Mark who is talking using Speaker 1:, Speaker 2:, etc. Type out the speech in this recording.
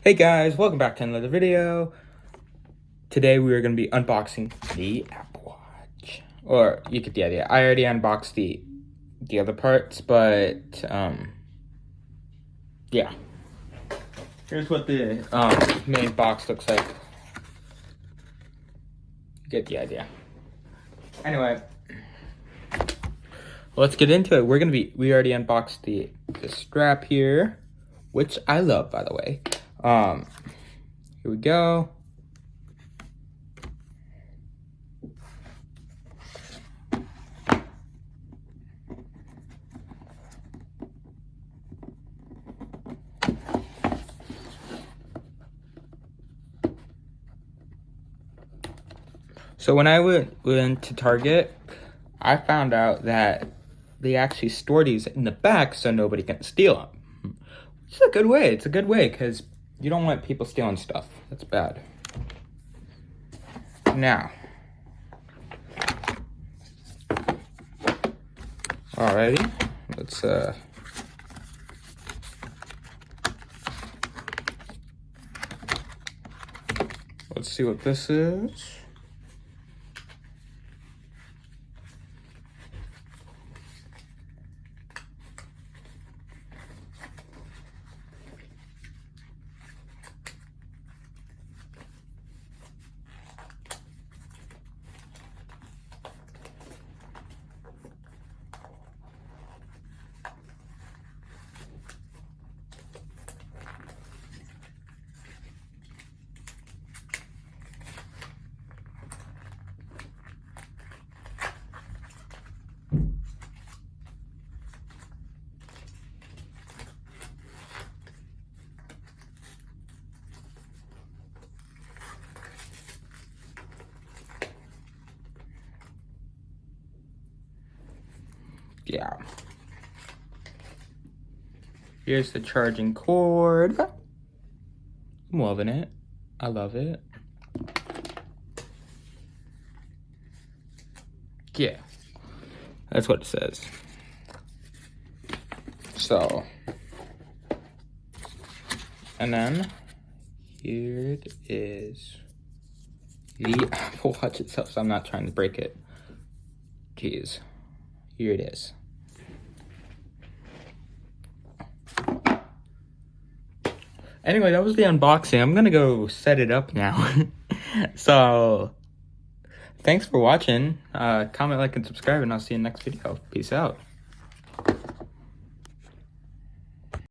Speaker 1: Hey guys, welcome back to another video. Today we are going to be unboxing the Apple Watch. Or you get the idea. I already unboxed the other parts, but yeah. Here's what the main box looks like. You get the idea. Anyway, let's get into it. We already unboxed the strap here, which I love, by the way. Here we go. So when I went to Target, I found out that they actually store these in the back so nobody can steal them. Which is a good way. It's a good way because you don't want people stealing stuff. That's bad. Now, alrighty, let's see what this is. Yeah. Here's the charging cord. I'm loving it. I love it. Yeah. That's what it says. So. And then here it is. The Apple Watch itself, so I'm not trying to break it. Jeez. Here it is. Anyway, that was the unboxing. I'm gonna go set it up now. So, thanks for watching. Comment, like, and subscribe, and I'll see you in the next video. Peace out.